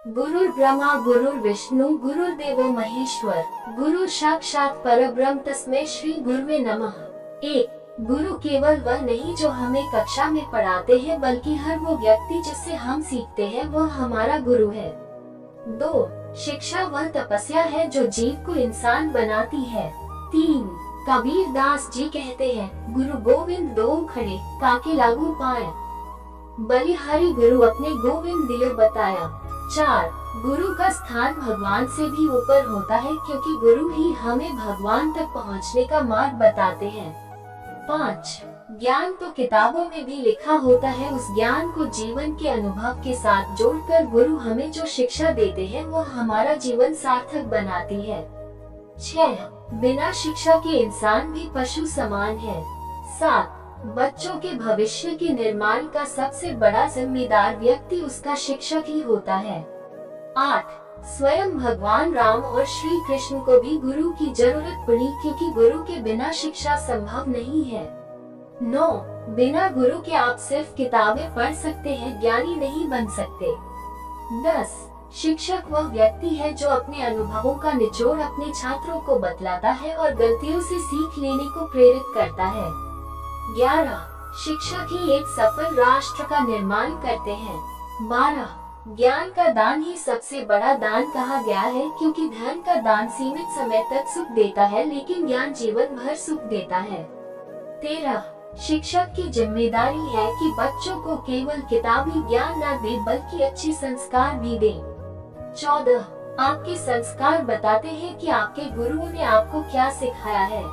गुरुर्ब्रह्मा गुरुर्विष्णु गुरुर्देवो महेश्वर, गुरु साक्षात परब्रह्म तस्मै श्री गुरुवे नमः। एक, गुरु केवल वह नहीं जो हमें कक्षा में पढ़ाते हैं, बल्कि हर वो व्यक्ति जिससे हम सीखते हैं वह हमारा गुरु है। दो, शिक्षा वह तपस्या है जो जीव को इंसान बनाती है। तीन, कबीर दास जी कहते हैं, गुरु गोविंद दो खड़े काके लागू पाए, बलिहारी गुरु अपने गोविंद दियो बताया। चार, गुरु का स्थान भगवान से भी ऊपर होता है, क्योंकि गुरु ही हमें भगवान तक पहुंचने का मार्ग बताते हैं। पाँच, ज्ञान तो किताबों में भी लिखा होता है, उस ज्ञान को जीवन के अनुभव के साथ जोड़कर गुरु हमें जो शिक्षा देते हैं वो हमारा जीवन सार्थक बनाती है। 6, बिना शिक्षा के इंसान भी पशु समान है। 7, बच्चों के भविष्य के निर्माण का सबसे बड़ा जिम्मेदार व्यक्ति उसका शिक्षक ही होता है। 8, स्वयं भगवान राम और श्री कृष्ण को भी गुरु की जरूरत पड़ी, क्योंकि गुरु के बिना शिक्षा संभव नहीं है। 9, बिना गुरु के आप सिर्फ किताबें पढ़ सकते हैं, ज्ञानी नहीं बन सकते। 10, शिक्षक वह व्यक्ति है जो अपने अनुभवों का निचोड़ अपने छात्रों को बतलाता है और गलतियों से सीख लेने को प्रेरित करता है। 11, शिक्षक ही एक सफल राष्ट्र का निर्माण करते हैं। 12, ज्ञान का दान ही सबसे बड़ा दान कहा गया है, क्योंकि धन का दान सीमित समय तक सुख देता है, लेकिन ज्ञान जीवन भर सुख देता है। 13, शिक्षक की जिम्मेदारी है कि बच्चों को केवल किताबी ज्ञान न दे, बल्कि अच्छे संस्कार भी दे। 14, आपके संस्कार बताते हैं कि आपके गुरुओं ने आपको क्या सिखाया है।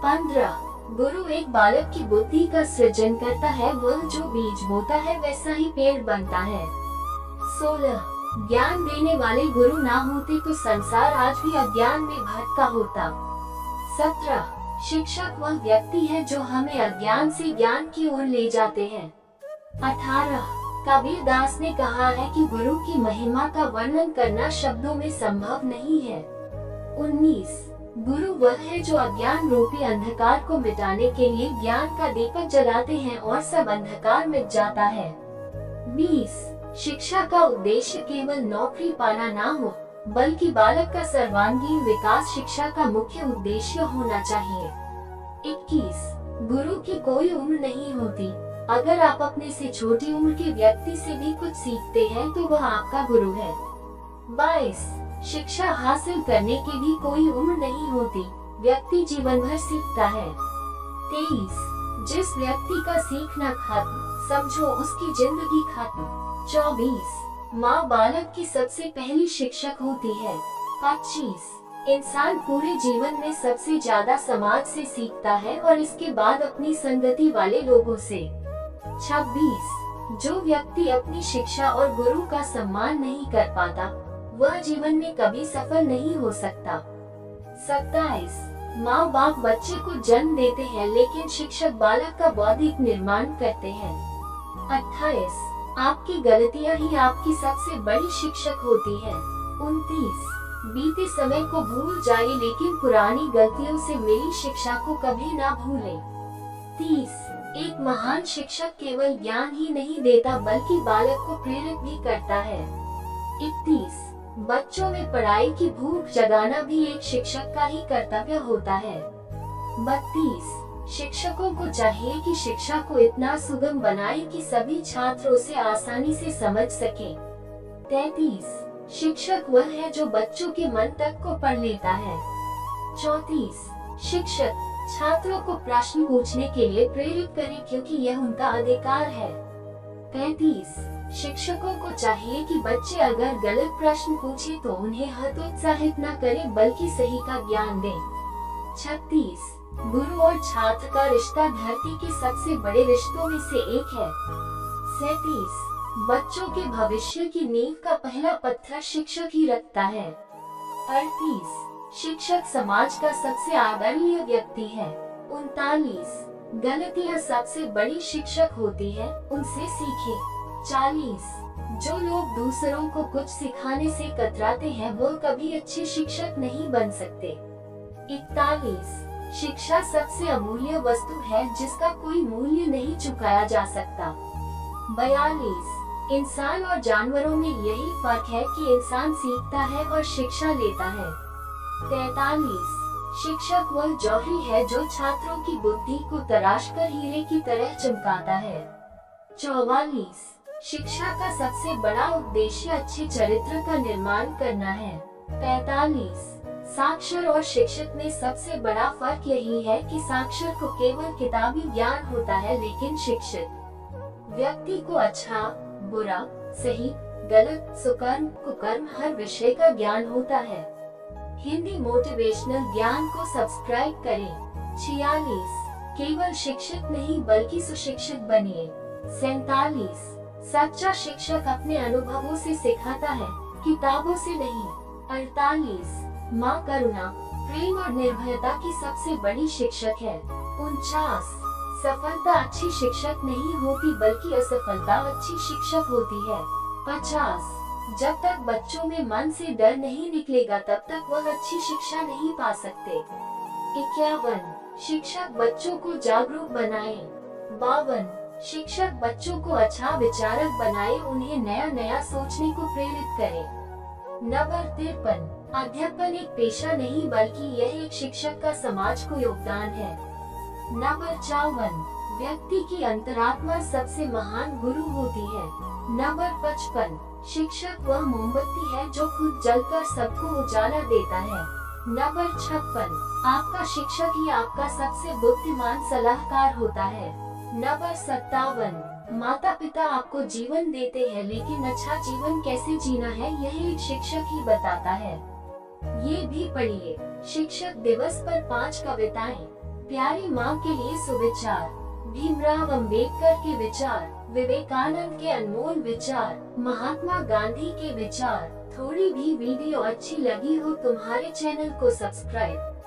15, गुरु एक बालक की बुद्धि का सृजन करता है, वह जो बीज बोता है वैसा ही पेड़ बनता है। 16, ज्ञान देने वाले गुरु ना होते तो संसार आज भी अज्ञान में भटका होता। 17, शिक्षक वह व्यक्ति है जो हमें अज्ञान से ज्ञान की ओर ले जाते हैं। 18, कबीर दास ने कहा है कि गुरु की महिमा का वर्णन करना शब्दों में संभव नहीं है। 19, गुरु वह है जो अज्ञान रूपी अंधकार को मिटाने के लिए ज्ञान का दीपक जलाते हैं और सब अंधकार मिट जाता है। 20, शिक्षा का उद्देश्य केवल नौकरी पाना ना हो, बल्कि बालक का सर्वांगीण विकास शिक्षा का मुख्य उद्देश्य होना चाहिए। 21, गुरु की कोई उम्र नहीं होती, अगर आप अपने से छोटी उम्र के व्यक्ति से भी कुछ सीखते हैं तो वह आपका गुरु है। 22, शिक्षा हासिल करने की भी कोई उम्र नहीं होती, व्यक्ति जीवन भर सीखता है। 23, जिस व्यक्ति का सीखना खत्म, समझो उसकी जिंदगी खत्म। 24, माँ बालक की सबसे पहली शिक्षक होती है। 25, इंसान पूरे जीवन में सबसे ज्यादा समाज से सीखता है और इसके बाद अपनी संगति वाले लोगों से। 26, जो व्यक्ति अपनी शिक्षा और गुरु का सम्मान नहीं कर पाता वह जीवन में कभी सफल नहीं हो सकता। 27, माँ बाप बच्चे को जन्म देते हैं, लेकिन शिक्षक बालक का बौद्धिक निर्माण करते हैं। 28, आपकी गलतियाँ ही आपकी सबसे बड़ी शिक्षक होती है। 29, बीते समय को भूल जाए, लेकिन पुरानी गलतियों से मिली शिक्षा को कभी ना भूलें। 30, एक महान शिक्षक केवल ज्ञान ही नहीं देता, बल्कि बालक को प्रेरित भी करता है। 31, बच्चों में पढ़ाई की भूख जगाना भी एक शिक्षक का ही कर्तव्य होता है। 32, शिक्षकों को चाहिए कि शिक्षा को इतना सुगम बनाए कि सभी छात्र उसे आसानी से समझ सकें। 33, शिक्षक वह है जो बच्चों के मन तक को पढ़ लेता है। 34, शिक्षक छात्रों को प्रश्न पूछने के लिए प्रेरित करें, क्योंकि यह उनका अधिकार है। 35, शिक्षकों को चाहिए कि बच्चे अगर गलत प्रश्न पूछे तो उन्हें हतोत्साहित न करें, बल्कि सही का ज्ञान दें। 36, गुरु और छात्र का रिश्ता धरती के सबसे बड़े रिश्तों में से एक है। 37, बच्चों के भविष्य की नींव का पहला पत्थर शिक्षक ही रखता है। 38, शिक्षक समाज का सबसे आदरणीय व्यक्ति है। 39, गलतियाँ सबसे बड़ी शिक्षक होती है, उनसे सीखें। 40, जो लोग दूसरों को कुछ सिखाने से कतराते हैं वो कभी अच्छे शिक्षक नहीं बन सकते। 41, शिक्षा सबसे अमूल्य वस्तु है जिसका कोई मूल्य नहीं चुकाया जा सकता। 42, इंसान और जानवरों में यही फर्क है कि इंसान सीखता है और शिक्षा लेता है। 43 शिक्षक वह जौहरी है जो छात्रों की बुद्धि को तराश कर हीरे की तरह चमकाता है। 44 शिक्षा का सबसे बड़ा उद्देश्य अच्छे चरित्र का निर्माण करना है। 45 साक्षर और शिक्षित में सबसे बड़ा फर्क यही है कि साक्षर को केवल किताबी ज्ञान होता है, लेकिन शिक्षित व्यक्ति को अच्छा, बुरा, सही, गलत, सुकर्म, कुकर्म हर विषय का ज्ञान होता है। हिंदी मोटिवेशनल ज्ञान को सब्सक्राइब करें। 46 केवल शिक्षित नहीं बल्कि सुशिक्षित बनिए। 47 सच्चा शिक्षक अपने अनुभवों से सिखाता है, किताबों से नहीं। 48 माँ करुणा, प्रेम और निर्भयता की सबसे बड़ी शिक्षक है। 49 सफलता अच्छी शिक्षक नहीं होती बल्कि असफलता अच्छी शिक्षक होती है। 50 जब तक बच्चों में मन से डर नहीं निकलेगा तब तक वह अच्छी शिक्षा नहीं पा सकते। 51 शिक्षक बच्चों को जागरूक बनाए। 52 शिक्षक बच्चों को अच्छा विचारक बनाए, उन्हें नया नया सोचने को प्रेरित करे। नंबर 53 अध्यापन एक पेशा नहीं बल्कि यह एक शिक्षक का समाज को योगदान है। नंबर 54 व्यक्ति की अंतरात्मा सबसे महान गुरु होती है। नंबर 55 शिक्षक वह मोमबत्ती है जो खुद जलकर सबको उजाला देता है। नंबर 56 आपका शिक्षक ही आपका सबसे बुद्धिमान सलाहकार होता है। नंबर 57 माता पिता आपको जीवन देते हैं, लेकिन अच्छा जीवन कैसे जीना है यह एक शिक्षक ही बताता है। ये भी पढ़िए। शिक्षक दिवस पर 5 कविताएं। प्यारी माँ के लिए सुविचार, भीमराव अंबेडकर के विचार, विवेकानंद के अनमोल विचार, महात्मा गांधी के विचार। थोड़ी भी वीडियो अच्छी लगी हो तुम्हारे चैनल को सब्सक्राइब